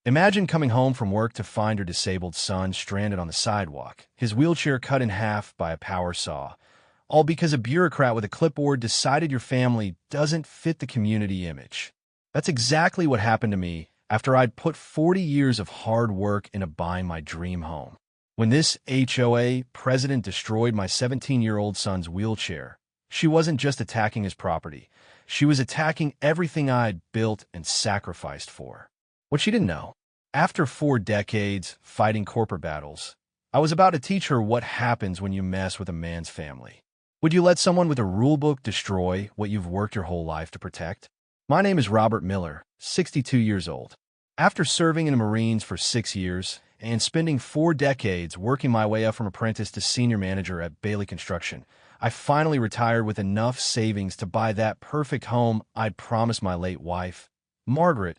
Imagine coming home from work to find your disabled son stranded on the sidewalk, his wheelchair cut in half by a power saw, all because a bureaucrat with a clipboard decided your family doesn't fit the community image. That's exactly what happened to me after I'd put 40 years of hard work into buying my dream home. When this HOA president destroyed my 17-year-old son's wheelchair, she wasn't just attacking his property. She was attacking everything I'd built and sacrificed for. What she didn't know, after 4 decades fighting corporate battles, I was about to teach her what happens when you mess with a man's family. Would you let someone with a rulebook destroy what you've worked your whole life to protect? My name is Robert Miller, 62 years old. After serving in the Marines for 6 years and spending 4 decades working my way up from apprentice to senior manager at Bailey Construction, I finally retired with enough savings to buy that perfect home I'd promised my late wife, Margaret,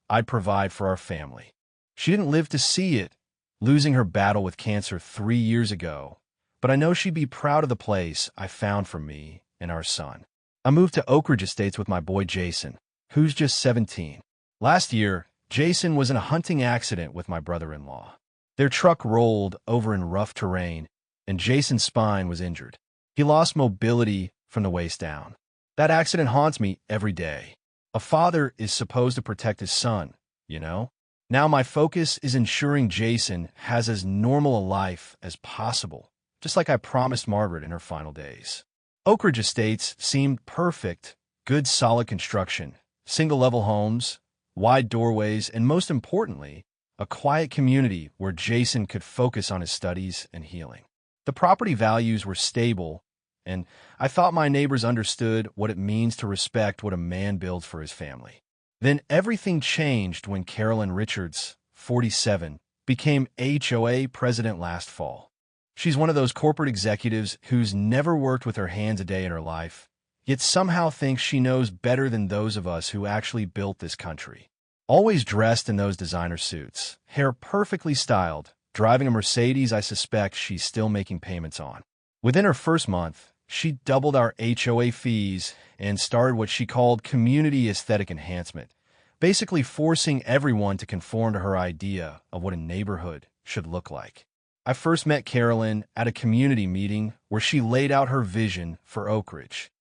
I'd provide for our family. She didn't live to see it, losing her battle with cancer 3 years ago, but I know she'd be proud of the place I found for me and our son. I moved to Oak Ridge Estates with my boy Jason, who's just 17. Last year, Jason was in a hunting accident with my brother-in-law. Their truck rolled over in rough terrain, and Jason's spine was injured. He lost mobility from the waist down. That accident haunts me every day. A father is supposed to protect his son, you know? Now my focus is ensuring Jason has as normal a life as possible, just like I promised Margaret in her final days. Oak Ridge Estates seemed perfect, good solid construction, single-level homes, wide doorways, and most importantly, a quiet community where Jason could focus on his studies and healing. The property values were stable, and I thought my neighbors understood what it means to respect what a man builds for his family. Then everything changed when Carolyn Richards, 47, became HOA president last fall. She's one of those corporate executives who's never worked with her hands a day in her life, yet somehow thinks she knows better than those of us who actually built this country. Always dressed in those designer suits, hair perfectly styled, driving a Mercedes I suspect she's still making payments on. Within her first month, she doubled our HOA fees and started what she called community aesthetic enhancement, basically forcing everyone to conform to her idea of what a neighborhood should look like. I first met Carolyn at a community meeting where she laid out her vision for Oak Ridge.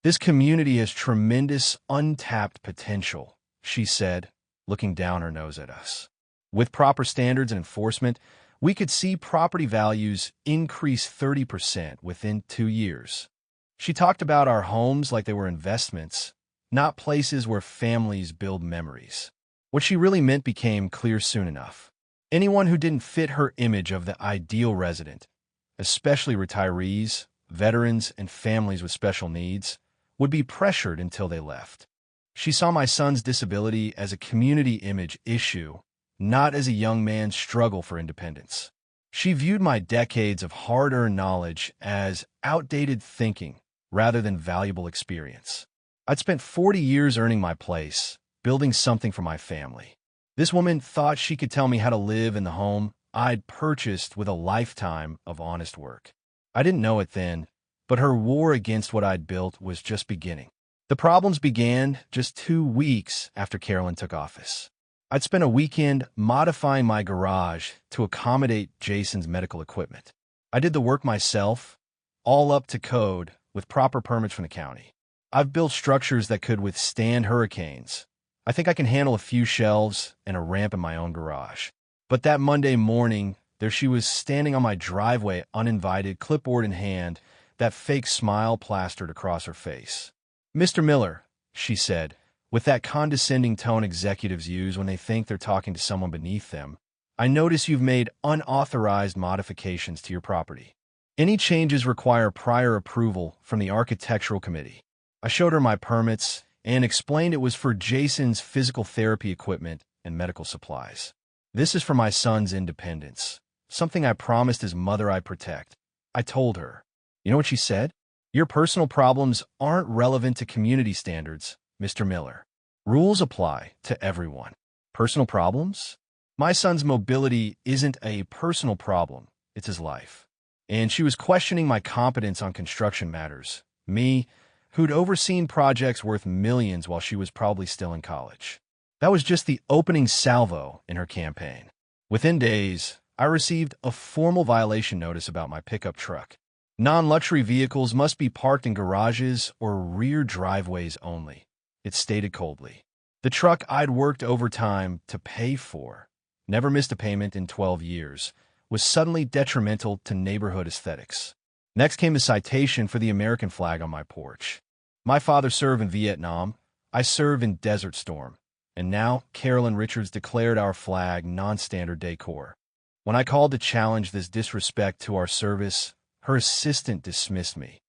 This community has tremendous untapped potential, she said, looking down her nose at us. With proper standards and enforcement, we could see property values increase 30% within 2 years. She talked about our homes like they were investments, not places where families build memories. What she really meant became clear soon enough. Anyone who didn't fit her image of the ideal resident, especially retirees, veterans, and families with special needs, would be pressured until they left. She saw my son's disability as a community image issue, not as a young man's struggle for independence. She viewed my decades of hard-earned knowledge as outdated thinking rather than valuable experience. I'd spent 40 years earning my place, building something for my family. This woman thought she could tell me how to live in the home I'd purchased with a lifetime of honest work. I didn't know it then, but her war against what I'd built was just beginning. The problems began just 2 weeks after Carolyn took office. I'd spent a weekend modifying my garage to accommodate Jason's medical equipment. I did the work myself, all up to code with proper permits from the county. I've built structures that could withstand hurricanes. I think I can handle a few shelves and a ramp in my own garage. But that Monday morning, there she was standing on my driveway uninvited, clipboard in hand, that fake smile plastered across her face. "Mr. Miller," she said, with that condescending tone executives use when they think they're talking to someone beneath them, "I notice you've made unauthorized modifications to your property. Any changes require prior approval from the architectural committee." I showed her my permits and explained it was for Jason's physical therapy equipment and medical supplies. "This is for my son's independence, something I promised his mother I'd protect," I told her. You know what she said? "Your personal problems aren't relevant to community standards, Mr. Miller. Rules apply to everyone." Personal problems? My son's mobility isn't a personal problem, it's his life. And she was questioning my competence on construction matters, me, who'd overseen projects worth millions while she was probably still in college. That was just the opening salvo in her campaign. Within days, I received a formal violation notice about my pickup truck. Non-luxury vehicles must be parked in garages or rear driveways only, it stated coldly. The truck I'd worked overtime to pay for, never missed a payment in 12 years, was suddenly detrimental to neighborhood aesthetics. Next came a citation for the American flag on my porch. My father served in Vietnam, I served in Desert Storm, and now Carolyn Richards declared our flag non-standard decor. When I called to challenge this disrespect to our service, her assistant dismissed me.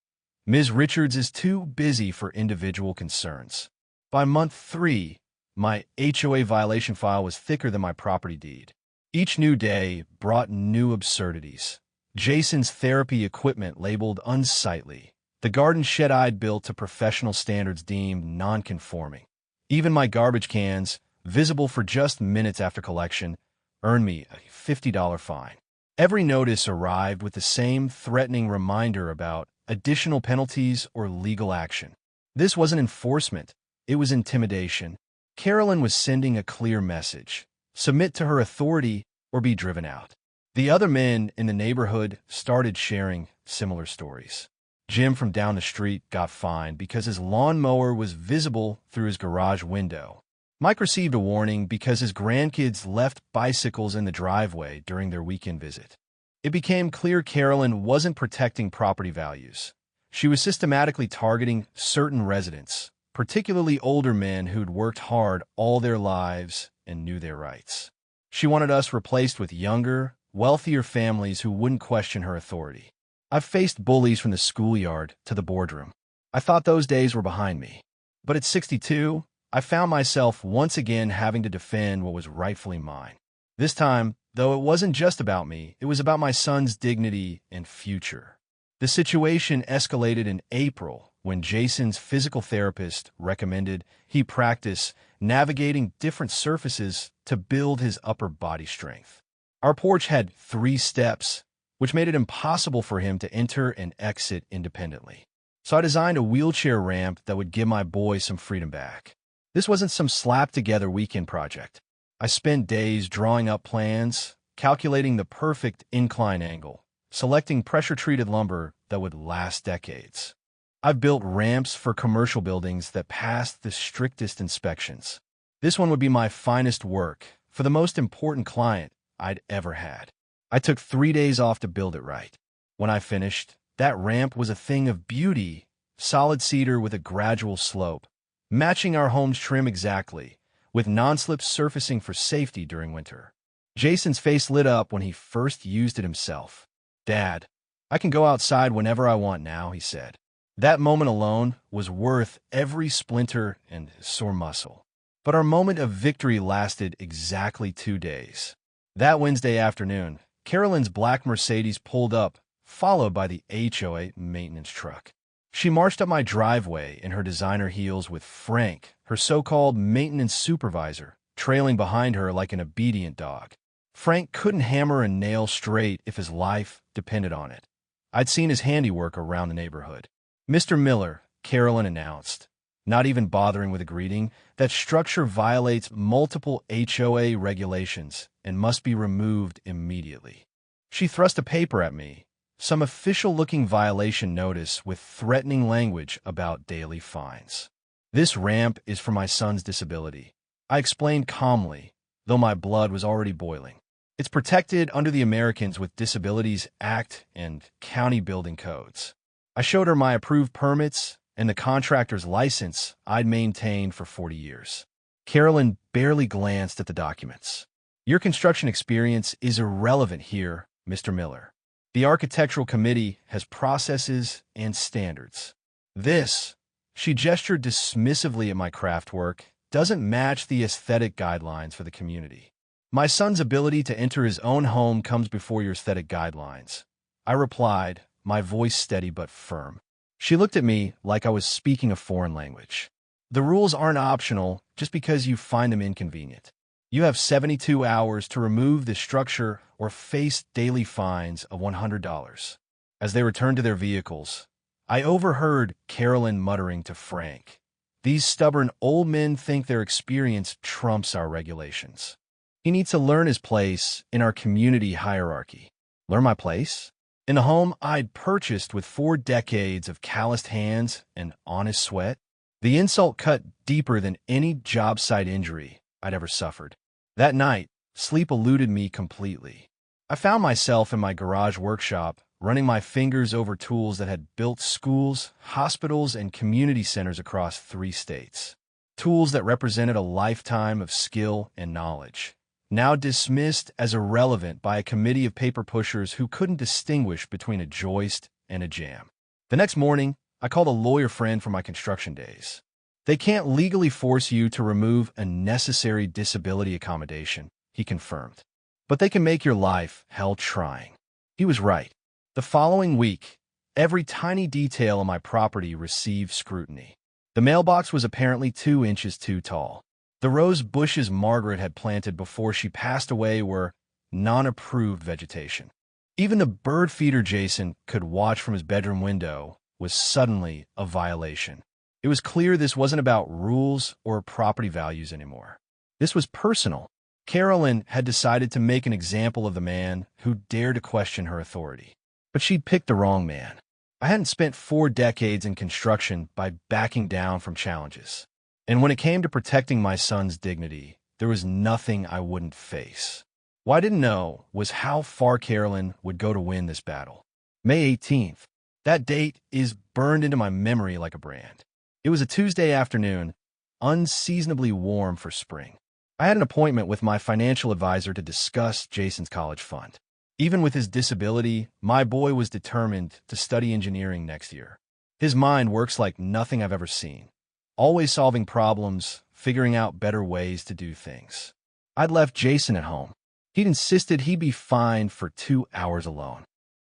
Ms. Richards is too busy for individual concerns. By month 3, my HOA violation file was thicker than my property deed. Each new day brought new absurdities. Jason's therapy equipment labeled unsightly. The garden shed I'd built to professional standards deemed non-conforming. Even my garbage cans, visible for just minutes after collection, earned me a $50 fine. Every notice arrived with the same threatening reminder about additional penalties or legal action. This wasn't enforcement, it was intimidation. Carolyn was sending a clear message: submit to her authority or be driven out. The other men in the neighborhood started sharing similar stories. Jim from down the street got fined because his lawnmower was visible through his garage window. Mike received a warning because his grandkids left bicycles in the driveway during their weekend visit. It became clear Carolyn wasn't protecting property values. She was systematically targeting certain residents, particularly older men who'd worked hard all their lives and knew their rights. She wanted us replaced with younger, wealthier families who wouldn't question her authority. I've faced bullies from the schoolyard to the boardroom. I thought those days were behind me. But at 62, I found myself once again having to defend what was rightfully mine. This time, though, it wasn't just about me, it was about my son's dignity and future. The situation escalated in April when Jason's physical therapist recommended he practice navigating different surfaces to build his upper body strength. Our porch had 3 steps, which made it impossible for him to enter and exit independently. So I designed a wheelchair ramp that would give my boy some freedom back. This wasn't some slapped-together weekend project. I spent days drawing up plans, calculating the perfect incline angle, selecting pressure-treated lumber that would last decades. I've built ramps for commercial buildings that passed the strictest inspections. This one would be my finest work for the most important client I'd ever had. I took 3 days off to build it right. When I finished, that ramp was a thing of beauty, solid cedar with a gradual slope, matching our home's trim exactly, with non-slip surfacing for safety during winter. Jason's face lit up when he first used it himself. "Dad, I can go outside whenever I want now," he said. That moment alone was worth every splinter and sore muscle. But our moment of victory lasted exactly 2 days. That Wednesday afternoon, Carolyn's black Mercedes pulled up, followed by the HOA maintenance truck. She marched up my driveway in her designer heels with Frank, her so-called maintenance supervisor, trailing behind her like an obedient dog. Frank couldn't hammer a nail straight if his life depended on it. I'd seen his handiwork around the neighborhood. "Mr. Miller," Carolyn announced, not even bothering with a greeting, "that structure violates multiple HOA regulations and must be removed immediately." She thrust a paper at me, some official-looking violation notice with threatening language about daily fines. "This ramp is for my son's disability," I explained calmly, though my blood was already boiling. "It's protected under the Americans with Disabilities Act and county building codes." I showed her my approved permits and the contractor's license I'd maintained for 40 years. Carolyn barely glanced at the documents. "Your construction experience is irrelevant here, Mr. Miller. The Architectural Committee has processes and standards. This," she gestured dismissively at my craft work, "doesn't match the aesthetic guidelines for the community. My son's ability to enter his own home comes before your aesthetic guidelines," I replied, my voice steady but firm. She looked at me like I was speaking a foreign language. "The rules aren't optional just because you find them inconvenient. You have 72 hours to remove the structure or face daily fines of $100. As they returned to their vehicles, I overheard Carolyn muttering to Frank, These stubborn old men think their experience trumps our regulations. He needs to learn his place in our community hierarchy. Learn my place? In the home I'd purchased with 4 decades of calloused hands and honest sweat? The insult cut deeper than any job site injury I'd ever suffered. That night, sleep eluded me completely. I found myself in my garage workshop, running my fingers over tools that had built schools, hospitals, and community centers across 3 states. Tools that represented a lifetime of skill and knowledge, now dismissed as irrelevant by a committee of paper pushers who couldn't distinguish between a joist and a jam. The next morning, I called a lawyer friend for my construction days. They can't legally force you to remove a necessary disability accommodation, he confirmed. But they can make your life hell trying. He was right. The following week, every tiny detail on my property received scrutiny. The mailbox was apparently 2 inches too tall. The rose bushes Margaret had planted before she passed away were non-approved vegetation. Even the bird feeder Jason could watch from his bedroom window was suddenly a violation. It was clear this wasn't about rules or property values anymore. This was personal. Carolyn had decided to make an example of the man who dared to question her authority. But she'd picked the wrong man. I hadn't spent 4 decades in construction by backing down from challenges. And when it came to protecting my son's dignity, there was nothing I wouldn't face. What I didn't know was how far Carolyn would go to win this battle. May 18th. That date is burned into my memory like a brand. It was a Tuesday afternoon, unseasonably warm for spring. I had an appointment with my financial advisor to discuss Jason's college fund. Even with his disability, my boy was determined to study engineering next year. His mind works like nothing I've ever seen, always solving problems, figuring out better ways to do things. I'd left Jason at home. He'd insisted he be fine for 2 hours alone.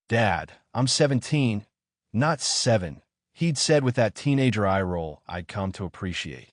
"Dad, I'm 17, not 7, he'd said with that teenager eye roll I'd come to appreciate.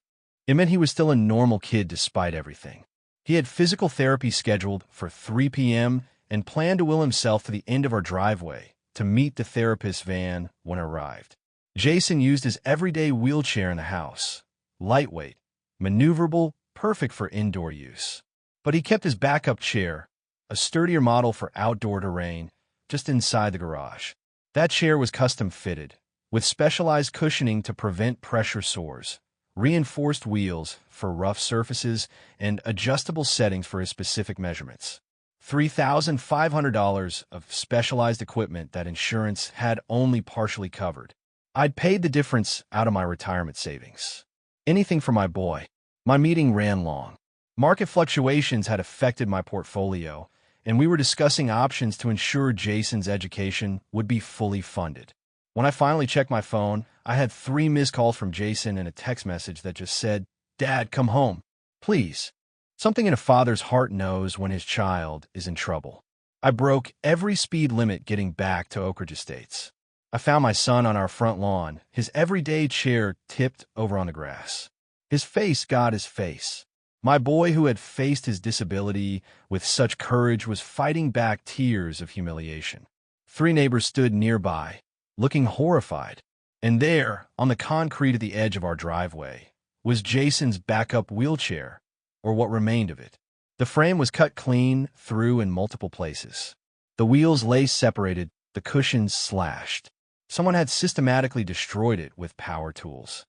It meant he was still a normal kid despite everything. He had physical therapy scheduled for 3 p.m. and planned to will himself to the end of our driveway to meet the therapist's van when it arrived. Jason used his everyday wheelchair in the house. Lightweight, maneuverable, perfect for indoor use. But he kept his backup chair, a sturdier model for outdoor terrain, just inside the garage. That chair was custom fitted, with specialized cushioning to prevent pressure sores, reinforced wheels for rough surfaces, and adjustable settings for his specific measurements. $3,500 of specialized equipment that insurance had only partially covered. I'd paid the difference out of my retirement savings. Anything for my boy. My meeting ran long. Market fluctuations had affected my portfolio, and we were discussing options to ensure Jason's education would be fully funded. When I finally checked my phone, I had 3 missed calls from Jason and a text message that just said, "Dad, come home, please." Something in a father's heart knows when his child is in trouble. I broke every speed limit getting back to Oak Ridge Estates. I found my son on our front lawn, his everyday chair tipped over on the grass. His face got his face. My boy, who had faced his disability with such courage, was fighting back tears of humiliation. 3 neighbors stood nearby, looking horrified. And there, on the concrete at the edge of our driveway, was Jason's backup wheelchair, or what remained of it. The frame was cut clean through in multiple places. The wheels lay separated, the cushions slashed. Someone had systematically destroyed it with power tools.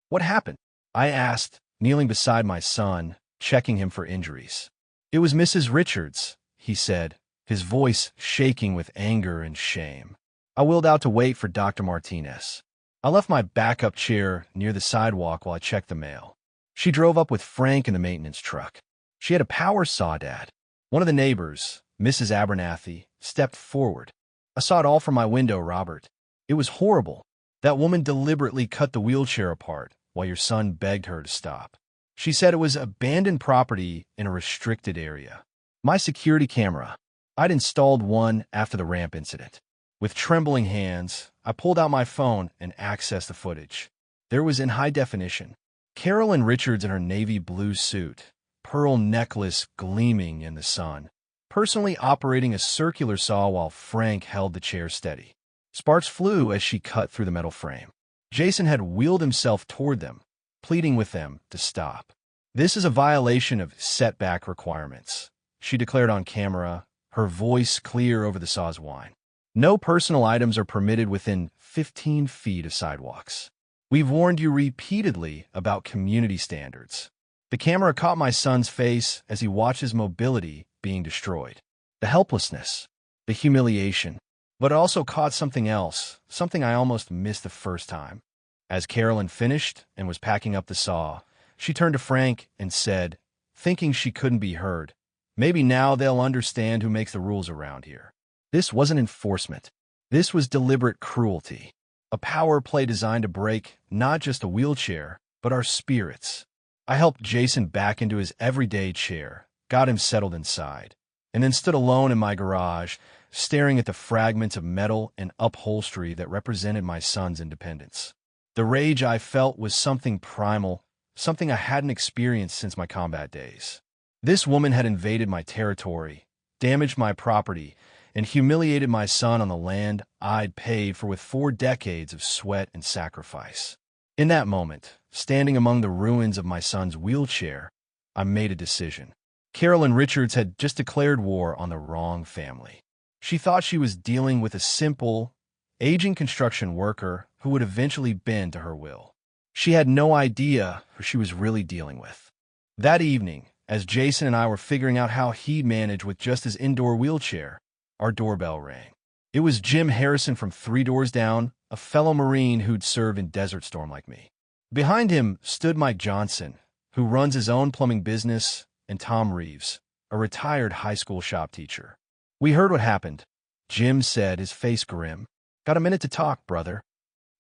"What happened?" I asked, kneeling beside my son, checking him for injuries. "It was Mrs. Richards," he said, his voice shaking with anger and shame. I wheeled out to wait for Dr. Martinez. I left my backup chair near the sidewalk while I checked the mail. She drove up with Frank in the maintenance truck. She had a power saw, Dad. One of the neighbors, Mrs. Abernathy, stepped forward. "I saw it all from my window, Robert. It was horrible. That woman deliberately cut the wheelchair apart while your son begged her to stop. She said it was abandoned property in a restricted area. My security camera. I'd installed one after the ramp incident. With trembling hands, I pulled out my phone and accessed the footage. There was in high definition. Carolyn Richards in her navy blue suit, pearl necklace gleaming in the sun, personally operating a circular saw while Frank held the chair steady. Sparks flew as she cut through the metal frame. Jason had wheeled himself toward them, pleading with them to stop. "This is a violation of setback requirements," she declared on camera, her voice clear over the saw's whine. "No personal items are permitted within 15 feet of sidewalks. We've warned you repeatedly about community standards." The camera caught my son's face as he watched his mobility being destroyed. The helplessness, the humiliation, but it also caught something else, something I almost missed the first time. As Carolyn finished and was packing up the saw, she turned to Frank and said, thinking she couldn't be heard, "Maybe now they'll understand who makes the rules around here." This wasn't enforcement. This was deliberate cruelty. A power play designed to break not just a wheelchair, but our spirits. I helped Jason back into his everyday chair, got him settled inside, and then stood alone in my garage, staring at the fragments of metal and upholstery that represented my son's independence. The rage I felt was something primal, something I hadn't experienced since my combat days. This woman had invaded my territory, damaged my property, and humiliated my son on the land I'd paid for with 4 decades of sweat and sacrifice. In that moment, standing among the ruins of my son's wheelchair, I made a decision. Carolyn Richards had just declared war on the wrong family. She thought she was dealing with a simple, aging construction worker who would eventually bend to her will. She had no idea who she was really dealing with. That evening, as Jason and I were figuring out how he'd manage with just his indoor wheelchair, our doorbell rang. It was Jim Harrison from 3 doors down, a fellow Marine who'd served in Desert Storm like me. Behind him stood Mike Johnson, who runs his own plumbing business, and Tom Reeves, a retired high school shop teacher. "We heard what happened," Jim said, his face grim. "Got a minute to talk, brother?"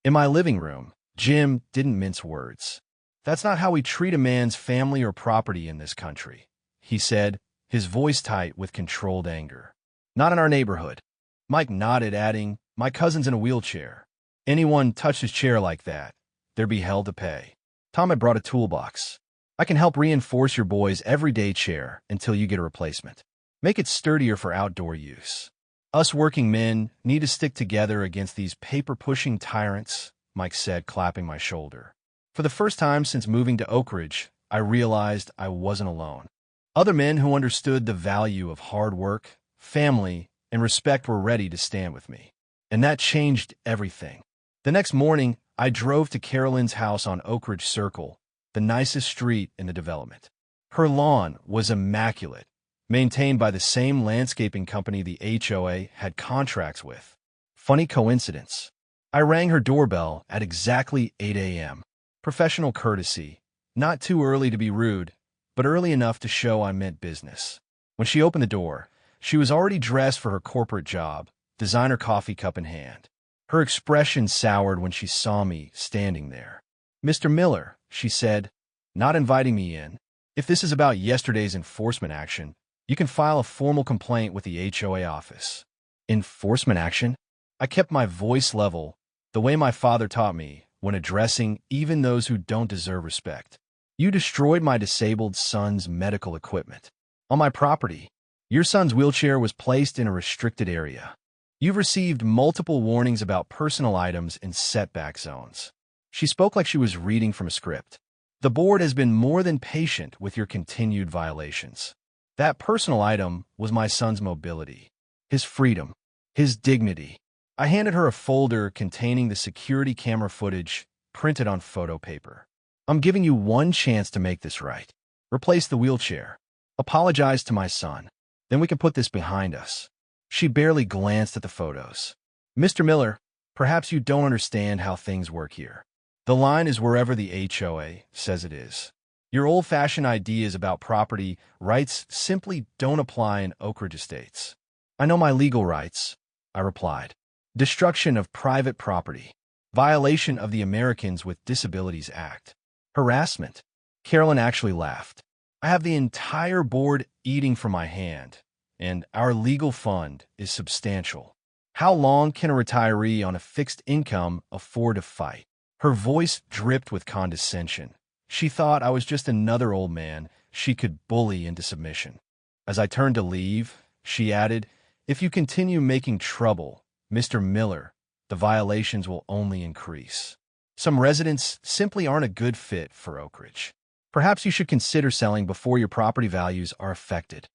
In my living room, Jim didn't mince words. "That's not how we treat a man's family or property in this country," he said, his voice tight with controlled anger. "Not in our neighborhood." Mike nodded, adding, "My cousin's in a wheelchair. Anyone touched his chair like that, there'd be hell to pay." Tom had brought a toolbox. "I can help reinforce your boy's everyday chair until you get a replacement. Make it sturdier for outdoor use. Us working men need to stick together against these paper-pushing tyrants," Mike said, clapping my shoulder. For the first time since moving to Oak Ridge, I realized I wasn't alone. Other men who understood the value of hard work, family, and respect were ready to stand with me. And that changed everything. The next morning, I drove to Carolyn's house on Oak Ridge Circle, the nicest street in the development. Her lawn was immaculate, maintained by the same landscaping company the HOA had contracts with. Funny coincidence. I rang her doorbell at exactly 8 a.m. Professional courtesy, not too early to be rude, but early enough to show I meant business. When she opened the door, she was already dressed for her corporate job, designer coffee cup in hand. Her expression soured when she saw me standing there. "Mr. Miller," she said, not inviting me in, "if this is about yesterday's enforcement action, you can file a formal complaint with the HOA office." Enforcement action? I kept my voice level, the way my father taught me, when addressing even those who don't deserve respect. "You destroyed my disabled son's medical equipment. On my property, your son's wheelchair was placed in a restricted area. You've received multiple warnings about personal items in setback zones." She spoke like she was reading from a script. "The board has been more than patient with your continued violations." That personal item was my son's mobility, his freedom, his dignity. I handed her a folder containing the security camera footage printed on photo paper. "I'm giving you one chance to make this right. Replace the wheelchair. Apologize to my son. Then we can put this behind us." She barely glanced at the photos. "Mr. Miller, perhaps you don't understand how things work here. The line is wherever the HOA says it is. Your old-fashioned ideas about property rights simply don't apply in Oak Ridge Estates." "I know my legal rights," I replied. "Destruction of private property. Violation of the Americans with Disabilities Act. Harassment." Carolyn actually laughed. "I have the entire board eating from my hand, and our legal fund is substantial. How long can a retiree on a fixed income afford to fight?" Her voice dripped with condescension. She thought I was just another old man she could bully into submission. As I turned to leave, she added, "If you continue making trouble, Mr. Miller, the violations will only increase." Some residents simply aren't a good fit for Oak Ridge. Perhaps you should consider selling before your property values are affected.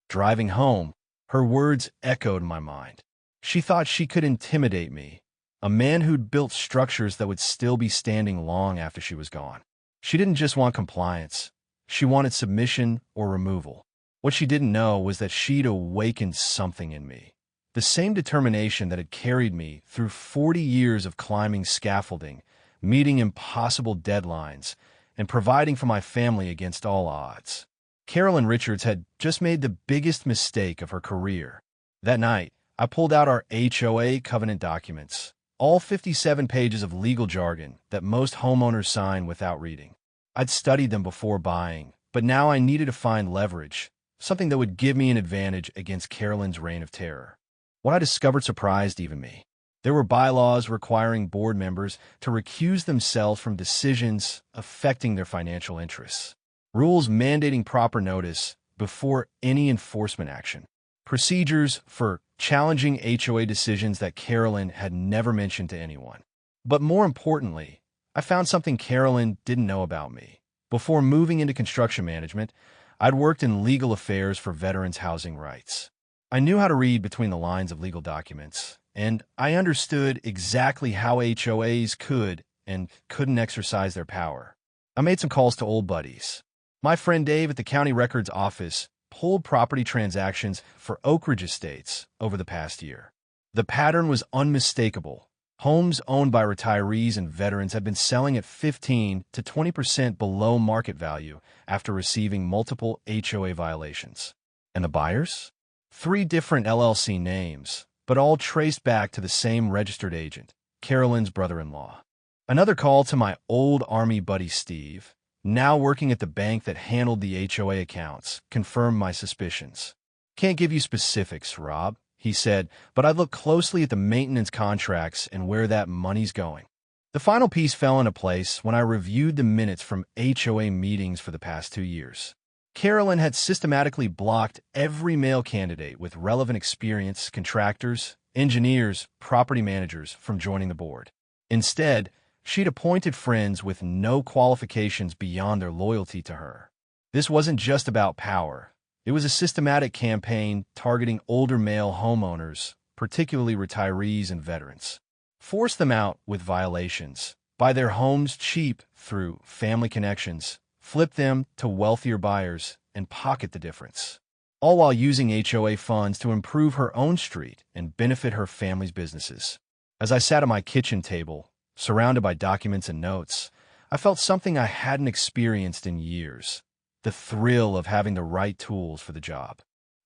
Driving home, her words echoed in my mind. She thought she could intimidate me, a man who'd built structures that would still be standing long after she was gone. She didn't just want compliance. She wanted submission or removal. What she didn't know was that she'd awakened something in me. The same determination that had carried me through 40 years of climbing scaffolding, meeting impossible deadlines, and providing for my family against all odds. Carolyn Richards had just made the biggest mistake of her career. That night, I pulled out our HOA covenant documents, all 57 pages of legal jargon that most homeowners sign without reading. I'd studied them before buying, but now I needed to find leverage, something that would give me an advantage against Carolyn's reign of terror. What I discovered surprised even me. There were bylaws requiring board members to recuse themselves from decisions affecting their financial interests. Rules mandating proper notice before any enforcement action. Procedures for challenging HOA decisions that Carolyn had never mentioned to anyone. But more importantly, I found something Carolyn didn't know about me. Before moving into construction management, I'd worked in legal affairs for veterans' housing rights. I knew how to read between the lines of legal documents, and I understood exactly how HOAs could and couldn't exercise their power. I made some calls to old buddies. My friend Dave at the county records office pulled property transactions for Oak Ridge estates over the past year. The pattern was unmistakable. Homes owned by retirees and veterans had been selling at 15 to 20% below market value after receiving multiple HOA violations. And the buyers? 3 different LLC names, but all traced back to the same registered agent, Carolyn's brother-in-law. Another call to my old Army buddy Steve, now working at the bank that handled the HOA accounts, confirmed my suspicions. "Can't give you specifics, Rob," he said, "but I'd look closely at the maintenance contracts and where that money's going." The final piece fell into place when I reviewed the minutes from HOA meetings for the past 2 years. Carolyn had systematically blocked every male candidate with relevant experience, contractors, engineers, property managers, from joining the board. Instead, she'd appointed friends with no qualifications beyond their loyalty to her. This wasn't just about power. It was a systematic campaign targeting older male homeowners, particularly retirees and veterans. Force them out with violations, buy their homes cheap through family connections, flip them to wealthier buyers, and pocket the difference, all while using HOA funds to improve her own street and benefit her family's businesses. As I sat at my kitchen table, surrounded by documents and notes, I felt something I hadn't experienced in years, the thrill of having the right tools for the job.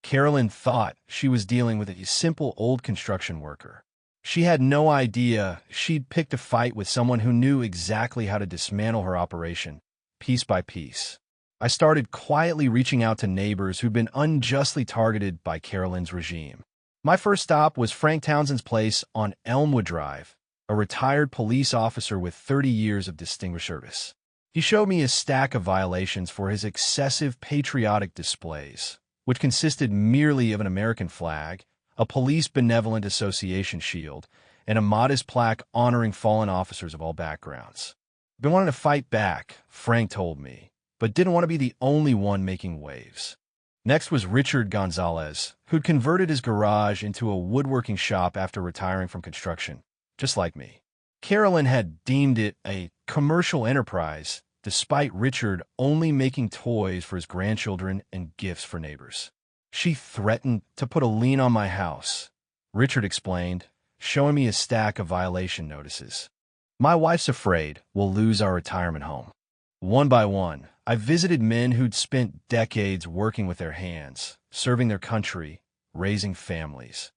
Carolyn thought she was dealing with a simple old construction worker. She had no idea she'd picked a fight with someone who knew exactly how to dismantle her operation, piece by piece. I started quietly reaching out to neighbors who'd been unjustly targeted by Carolyn's regime. My first stop was Frank Townsend's place on Elmwood Drive, a retired police officer with 30 years of distinguished service. He showed me a stack of violations for his excessive patriotic displays, which consisted merely of an American flag, a police benevolent association shield, and a modest plaque honoring fallen officers of all backgrounds. "I've been wanting to fight back," Frank told me, but didn't want to be the only one making waves. Next was Richard Gonzalez, who'd converted his garage into a woodworking shop after retiring from construction, just like me. Carolyn had deemed it a commercial enterprise, despite Richard only making toys for his grandchildren and gifts for neighbors. "She threatened to put a lien on my house," Richard explained, showing me a stack of violation notices. "My wife's afraid we'll lose our retirement home." One by one, I visited men who'd spent decades working with their hands, serving their country, raising families,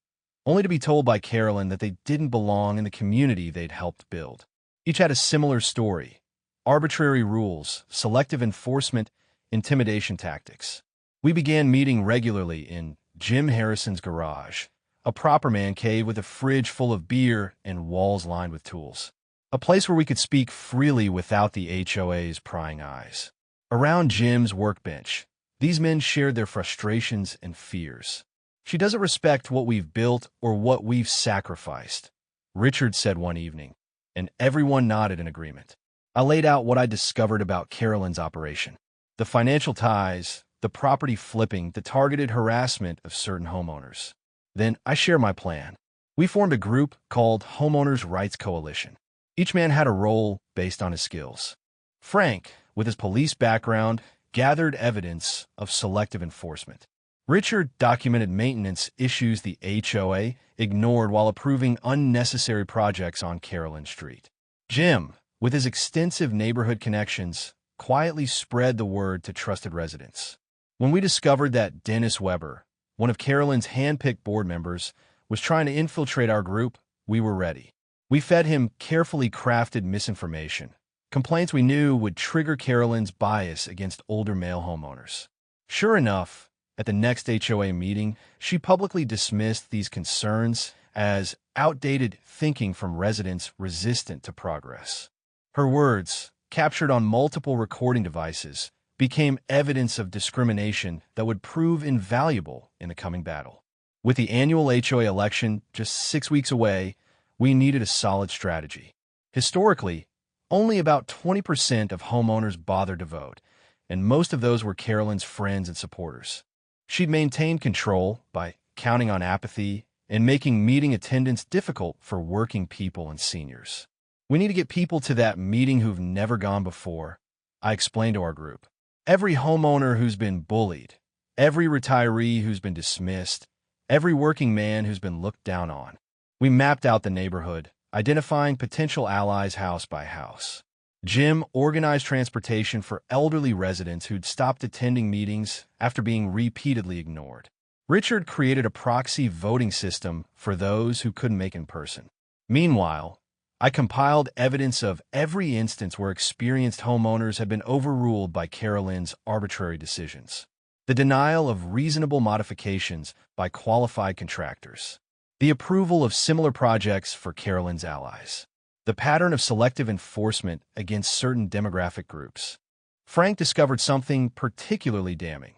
only to be told by Carolyn that they didn't belong in the community they'd helped build. Each had a similar story: arbitrary rules, selective enforcement, intimidation tactics. We began meeting regularly in Jim Harrison's garage, a proper man cave with a fridge full of beer and walls lined with tools. A place where we could speak freely without the HOA's prying eyes. Around Jim's workbench, these men shared their frustrations and fears. "She doesn't respect what we've built or what we've sacrificed," Richard said one evening. and everyone nodded in agreement. I laid out what I discovered about Carolyn's operation: the financial ties, the property flipping, the targeted harassment of certain homeowners. Then I shared my plan. We formed a group called Homeowners' Rights Coalition. Each man had a role based on his skills. Frank, with his police background, gathered evidence of selective enforcement. Richard documented maintenance issues the HOA ignored while approving unnecessary projects on Carolyn Street. Jim, with his extensive neighborhood connections, quietly spread the word to trusted residents. When we discovered that Dennis Weber, one of Carolyn's hand-picked board members, was trying to infiltrate our group, we were ready. We fed him carefully crafted misinformation, complaints we knew would trigger Carolyn's bias against older male homeowners. Sure enough, at the next HOA meeting, she publicly dismissed these concerns as outdated thinking from residents resistant to progress. Her words, captured on multiple recording devices, became evidence of discrimination that would prove invaluable in the coming battle. With the annual HOA election just 6 weeks away, we needed a solid strategy. Historically, only about 20% of homeowners bothered to vote, and most of those were Carolyn's friends and supporters. She'd maintained control by counting on apathy and making meeting attendance difficult for working people and seniors. We need to get people to that meeting who've never gone before, I explained to our group. Every homeowner who's been bullied, every retiree who's been dismissed, every working man who's been looked down on. We mapped out the neighborhood, identifying potential allies house by house. Jim organized transportation for elderly residents who'd stopped attending meetings after being repeatedly ignored. Richard created a proxy voting system for those who couldn't make in person. Meanwhile, I compiled evidence of every instance where experienced homeowners had been overruled by Carolyn's arbitrary decisions. The denial of reasonable modifications by qualified contractors. The approval of similar projects for Carolyn's allies. The pattern of selective enforcement against certain demographic groups. Frank discovered something particularly damning.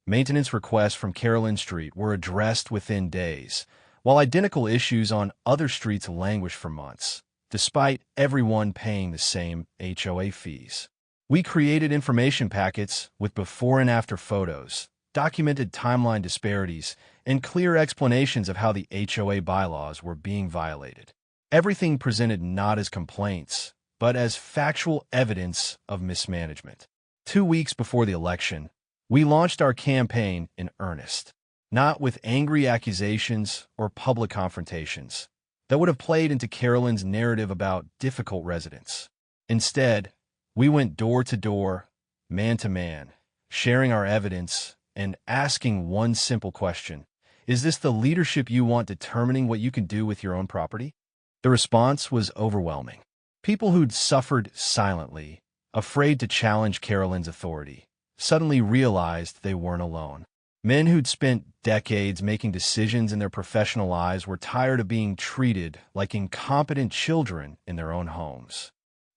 Maintenance requests from Carolyn Street were addressed within days, while identical issues on other streets languished for months, despite everyone paying the same HOA fees. We created information packets with before and after photos, documented timeline disparities, and clear explanations of how the HOA bylaws were being violated. Everything presented not as complaints, but as factual evidence of mismanagement. 2 weeks before the election, we launched our campaign in earnest, not with angry accusations or public confrontations that would have played into Carolyn's narrative about difficult residents. Instead, we went door to door, man to man, sharing our evidence and asking one simple question: is this the leadership you want determining what you can do with your own property? The response was overwhelming. People who'd suffered silently, afraid to challenge Carolyn's authority, suddenly realized they weren't alone. Men who'd spent decades making decisions in their professional lives were tired of being treated like incompetent children in their own homes.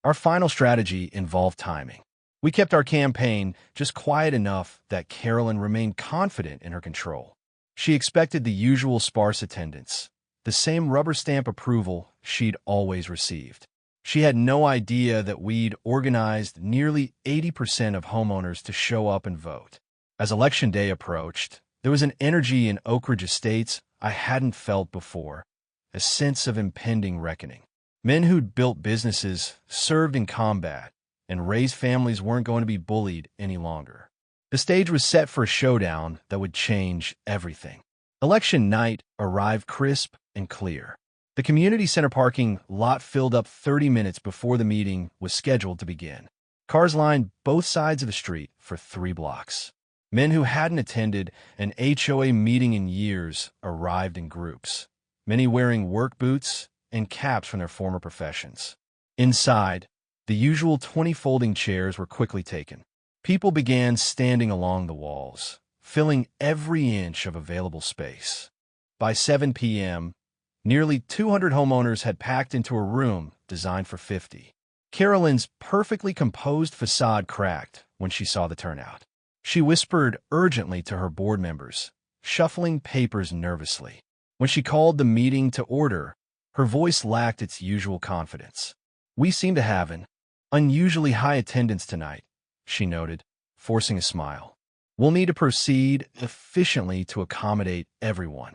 Our final strategy involved timing. We kept our campaign just quiet enough that Carolyn remained confident in her control. She expected the usual sparse attendance, the same rubber stamp approval she'd always received. She had no idea that we'd organized nearly 80% of homeowners to show up and vote. As Election Day approached, there was an energy in Oak Ridge Estates I hadn't felt before, a sense of impending reckoning. Men who'd built businesses, served in combat, and raised families weren't going to be bullied any longer. The stage was set for a showdown that would change everything. Election night arrived crisp and clear. The community center parking lot filled up 30 minutes before the meeting was scheduled to begin. Cars lined both sides of the street for 3 blocks. Men who hadn't attended an HOA meeting in years arrived in groups, many wearing work boots and caps from their former professions. Inside, the usual 20 folding chairs were quickly taken. People began standing along the walls, filling every inch of available space. By 7 p.m., nearly 200 homeowners had packed into a room designed for 50. Carolyn's perfectly composed facade cracked when she saw the turnout. She whispered urgently to her board members, shuffling papers nervously. When she called the meeting to order, her voice lacked its usual confidence. "We seem to have an unusually high attendance tonight," she noted, forcing a smile. "We'll need to proceed efficiently to accommodate everyone."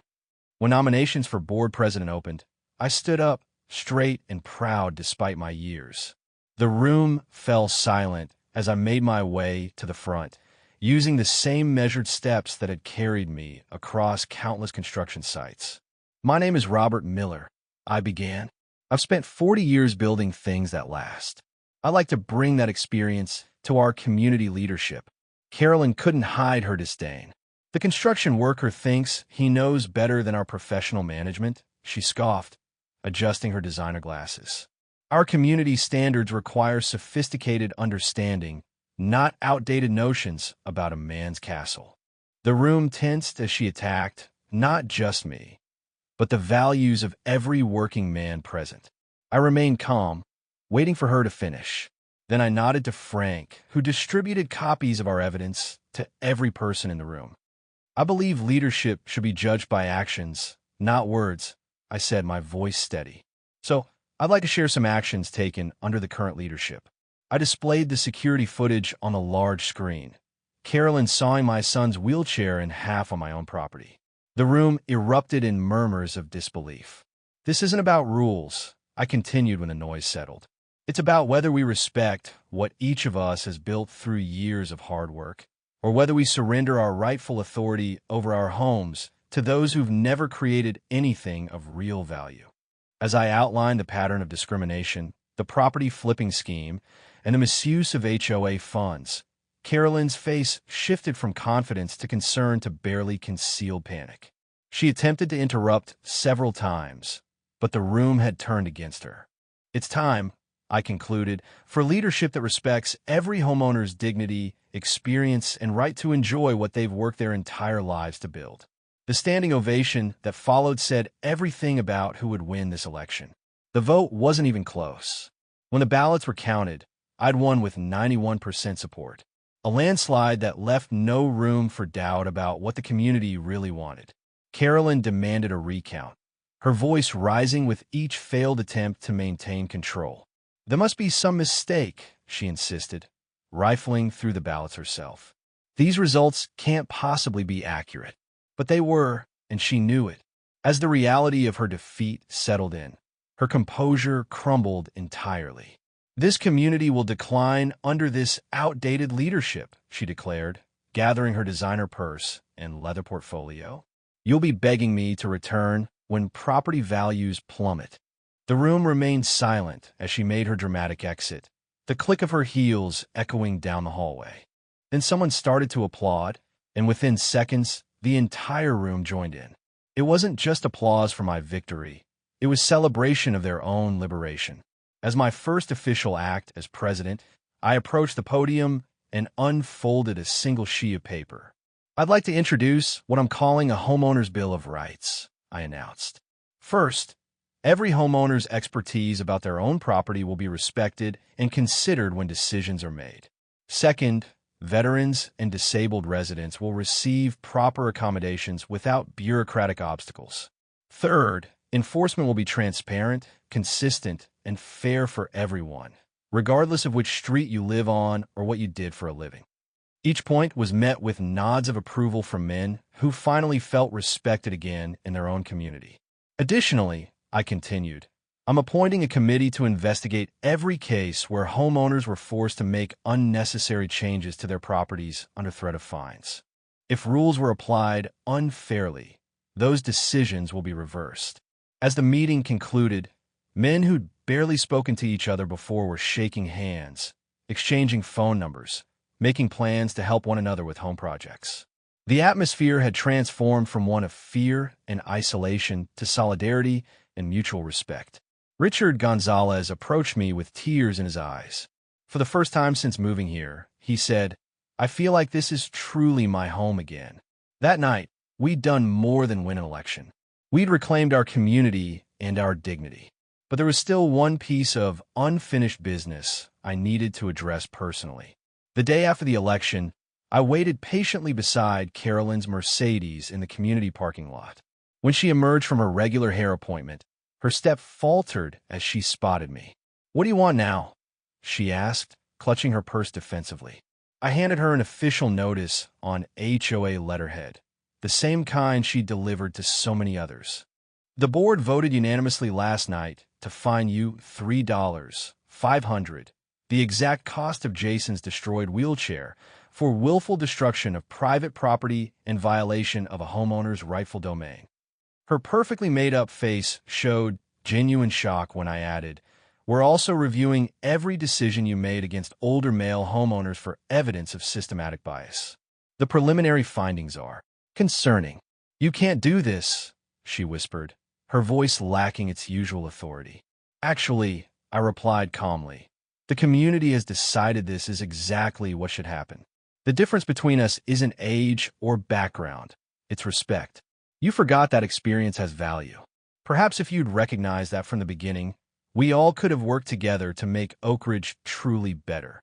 When nominations for board president opened, I stood up, straight and proud despite my years. The room fell silent as I made my way to the front, using the same measured steps that had carried me across countless construction sites. "My name is Robert Miller," I began. "I've spent 40 years building things that last. I like to bring that experience to our community leadership." Carolyn couldn't hide her disdain. "The construction worker thinks he knows better than our professional management," she scoffed, adjusting her designer glasses. "Our community standards require sophisticated understanding, not outdated notions about a man's castle." The room tensed as she attacked, not just me, but the values of every working man present. I remained calm, waiting for her to finish. Then I nodded to Frank, who distributed copies of our evidence to every person in the room. "I believe leadership should be judged by actions, not words," I said, my voice steady. "So, I'd like to share some actions taken under the current leadership." I displayed the security footage on a large screen, Carolyn sawing my son's wheelchair in half on my own property. The room erupted in murmurs of disbelief. "This isn't about rules," I continued when the noise settled. "It's about whether we respect what each of us has built through years of hard work, or whether we surrender our rightful authority over our homes to those who've never created anything of real value." As I outlined the pattern of discrimination, the property flipping scheme, and the misuse of HOA funds, Carolyn's face shifted from confidence to concern to barely concealed panic. She attempted to interrupt several times, but the room had turned against her. "It's time," I concluded, "for leadership that respects every homeowner's dignity, experience, and right to enjoy what they've worked their entire lives to build." The standing ovation that followed said everything about who would win this election. The vote wasn't even close. When the ballots were counted, I'd won with 91% support, a landslide that left no room for doubt about what the community really wanted. Carolyn demanded a recount, her voice rising with each failed attempt to maintain control. "There must be some mistake," she insisted, rifling through the ballots herself. "These results can't possibly be accurate." But they were, and she knew it. As the reality of her defeat settled in, her composure crumbled entirely. "This community will decline under this outdated leadership," she declared, gathering her designer purse and leather portfolio. "You'll be begging me to return when property values plummet." The room remained silent as she made her dramatic exit, the click of her heels echoing down the hallway. Then someone started to applaud, and within seconds, the entire room joined in. It wasn't just applause for my victory. It was celebration of their own liberation. As my first official act as president, I approached the podium and unfolded a single sheet of paper. "I'd like to introduce what I'm calling a homeowner's Bill of Rights," I announced. "First, every homeowner's expertise about their own property will be respected and considered when decisions are made. Second, veterans and disabled residents will receive proper accommodations without bureaucratic obstacles. Third, enforcement will be transparent, consistent, and fair for everyone, regardless of which street you live on or what you did for a living." Each point was met with nods of approval from men who finally felt respected again in their own community. "Additionally," I continued, "I'm appointing a committee to investigate every case where homeowners were forced to make unnecessary changes to their properties under threat of fines. If rules were applied unfairly, those decisions will be reversed." As the meeting concluded, men who'd barely spoken to each other before were shaking hands, exchanging phone numbers, making plans to help one another with home projects. The atmosphere had transformed from one of fear and isolation to solidarity and mutual respect. Richard Gonzalez approached me with tears in his eyes. For the first time since moving here, he said, "I feel like this is truly my home again." That night, we'd done more than win an election. We'd reclaimed our community and our dignity. But there was still one piece of unfinished business I needed to address personally. The day after the election, I waited patiently beside Carolyn's Mercedes in the community parking lot. When she emerged from her regular hair appointment, her step faltered as she spotted me. "What do you want now?" she asked, clutching her purse defensively. I handed her an official notice on HOA letterhead, the same kind she delivered to so many others. "The board voted unanimously last night to fine you $3,500, the exact cost of Jason's destroyed wheelchair, for willful destruction of private property and violation of a homeowner's rightful domain." Her perfectly made-up face showed genuine shock when I added, "We're also reviewing every decision you made against older male homeowners for evidence of systematic bias. The preliminary findings are concerning." "You can't do this," she whispered, her voice lacking its usual authority. "Actually," I replied calmly, "the community has decided this is exactly what should happen. The difference between us isn't age or background, it's respect. You forgot that experience has value. Perhaps if you'd recognized that from the beginning, we all could have worked together to make Oak Ridge truly better."